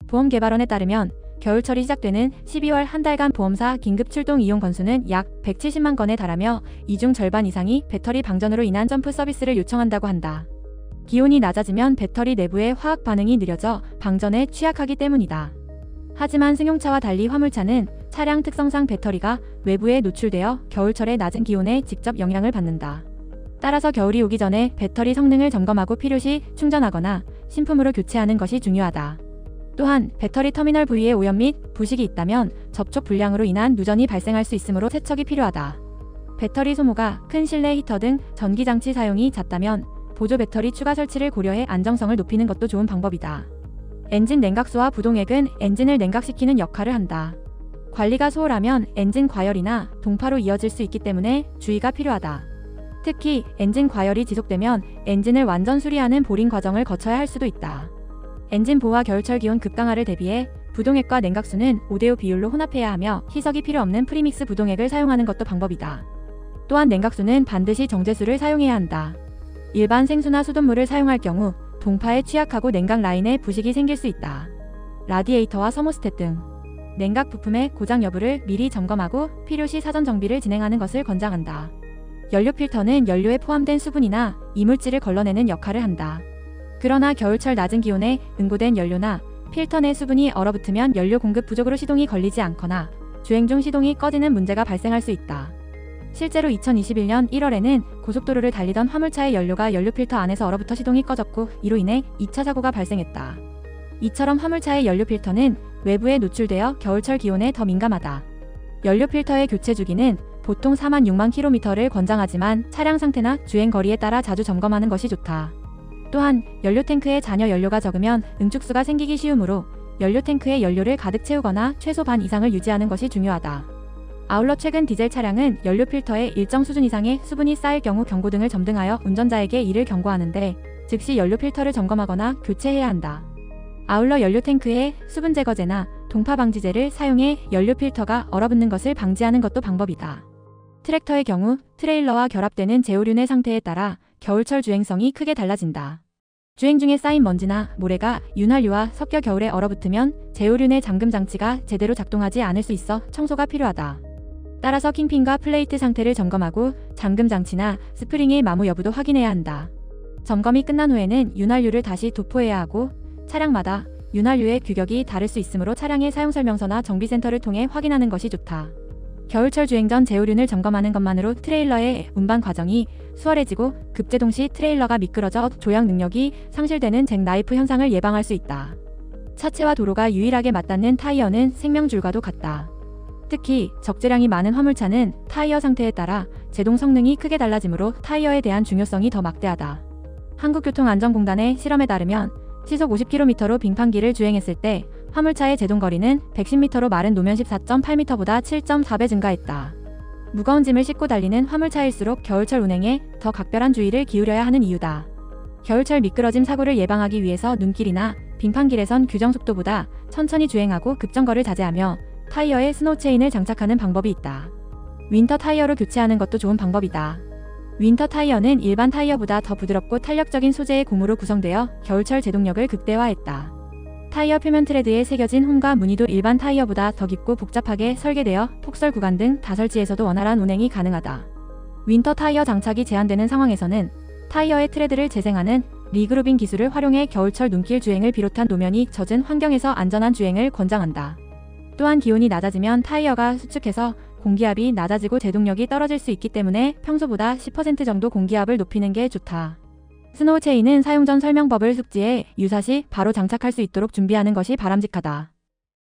보험개발원에 따르면 겨울철이 시작되는 12월 한 달간 보험사 긴급 출동 이용 건수는 약 170만 건에 달하며 이 중 절반 이상이 배터리 방전으로 인한 점프 서비스를 요청한다고 한다. 기온이 낮아지면 배터리 내부의 화학 반응이 느려져 방전에 취약하기 때문이다. 하지만 승용차와 달리 화물차는 차량 특성상 배터리가 외부에 노출되어 겨울철의 낮은 기온에 직접 영향을 받는다. 따라서 겨울이 오기 전에 배터리 성능을 점검하고 필요시 충전하거나 신품으로 교체하는 것이 중요하다. 또한 배터리 터미널 부위에 오염 및 부식이 있다면 접촉 불량으로 인한 누전이 발생할 수 있으므로 세척이 필요하다. 배터리 소모가 큰 실내 히터 등 전기장치 사용이 잦다면 보조 배터리 추가 설치를 고려해 안정성을 높이는 것도 좋은 방법이다. 엔진 냉각수와 부동액은 엔진을 냉각시키는 역할을 한다. 관리가 소홀하면 엔진 과열이나 동파로 이어질 수 있기 때문에 주의가 필요하다. 특히 엔진 과열이 지속되면 엔진을 완전 수리하는 보링 과정을 거쳐야 할 수도 있다. 엔진 보호와 겨울철 기온 급강하를 대비해 부동액과 냉각수는 5대5 비율로 혼합해야 하며 희석이 필요 없는 프리믹스 부동액을 사용하는 것도 방법이다. 또한 냉각수는 반드시 정제수를 사용해야 한다. 일반 생수나 수돗물을 사용할 경우 동파에 취약하고 냉각 라인에 부식이 생길 수 있다. 라디에이터와 서모스탯 등 냉각 부품의 고장 여부를 미리 점검하고 필요시 사전 정비를 진행하는 것을 권장한다. 연료 필터는 연료에 포함된 수분이나 이물질을 걸러내는 역할을 한다. 그러나 겨울철 낮은 기온에 응고된 연료나 필터 내 수분이 얼어붙으면 연료 공급 부족으로 시동이 걸리지 않거나 주행 중 시동이 꺼지는 문제가 발생할 수 있다. 실제로 2021년 1월에는 고속도로를 달리던 화물차의 연료가 연료 필터 안에서 얼어붙어 시동이 꺼졌고 이로 인해 2차 사고가 발생했다. 이처럼 화물차의 연료 필터는 외부에 노출되어 겨울철 기온에 더 민감하다. 연료 필터의 교체 주기는 보통 4만 6만 km를 권장하지만 차량 상태나 주행 거리에 따라 자주 점검하는 것이 좋다. 또한 연료 탱크에 잔여 연료가 적으면 응축수가 생기기 쉬우므로 연료 탱크에 연료를 가득 채우거나 최소 반 이상을 유지하는 것이 중요하다. 아울러 최근 디젤 차량은 연료 필터에 일정 수준 이상의 수분이 쌓일 경우 경고등을 점등하여 운전자에게 이를 경고하는데 즉시 연료 필터를 점검하거나 교체해야 한다. 아울러 연료 탱크에 수분 제거제나 동파 방지제를 사용해 연료 필터가 얼어붙는 것을 방지하는 것도 방법이다. 트랙터의 경우 트레일러와 결합되는 제오륜의 상태에 따라 겨울철 주행성이 크게 달라진다. 주행 중에 쌓인 먼지나 모래가 윤활유와 섞여 겨울에 얼어붙으면 제오륜의 잠금 장치가 제대로 작동하지 않을 수 있어 청소가 필요하다. 따라서 킹핀과 플레이트 상태를 점검하고 잠금 장치나 스프링의 마모 여부도 확인해야 한다. 점검이 끝난 후에는 윤활유를 다시 도포해야 하고 차량마다 윤활유의 규격이 다를 수 있으므로 차량의 사용설명서나 정비센터를 통해 확인하는 것이 좋다. 겨울철 주행 전 제오륜을 점검하는 것만으로 트레일러의 운반 과정이 수월해지고 급제동 시 트레일러가 미끄러져 조향 능력이 상실되는 잭나이프 현상을 예방할 수 있다. 차체와 도로가 유일하게 맞닿는 타이어는 생명줄과도 같다. 특히 적재량이 많은 화물차는 타이어 상태에 따라 제동 성능이 크게 달라지므로 타이어에 대한 중요성이 더 막대하다. 한국교통안전공단의 실험에 따르면 시속 50km로 빙판길을 주행했을 때 화물차의 제동거리는 110m로 마른 노면 14.8m보다 7.4배 증가했다. 무거운 짐을 싣고 달리는 화물차일수록 겨울철 운행에 더 각별한 주의를 기울여야 하는 이유다. 겨울철 미끄러짐 사고를 예방하기 위해서 눈길이나 빙판길에선 규정 속도보다 천천히 주행하고 급정거를 자제하며 타이어에 스노우 체인을 장착하는 방법이 있다. 윈터 타이어로 교체하는 것도 좋은 방법이다. 윈터 타이어는 일반 타이어보다 더 부드럽고 탄력적인 소재의 고무로 구성되어 겨울철 제동력을 극대화했다. 타이어 표면 트레드에 새겨진 홈과 무늬도 일반 타이어보다 더 깊고 복잡하게 설계되어 폭설 구간 등 다설지에서도 원활한 운행이 가능하다. 윈터 타이어 장착이 제한되는 상황에서는 타이어의 트레드를 재생하는 리그루빙 기술을 활용해 겨울철 눈길 주행을 비롯한 노면이 젖은 환경에서 안전한 주행을 권장한다. 또한 기온이 낮아지면 타이어가 수축해서 공기압이 낮아지고 제동력이 떨어질 수 있기 때문에 평소보다 10% 정도 공기압을 높이는 게 좋다. 스노우 체인은 사용 전 설명법을 숙지해 유사시 바로 장착할 수 있도록 준비하는 것이 바람직하다.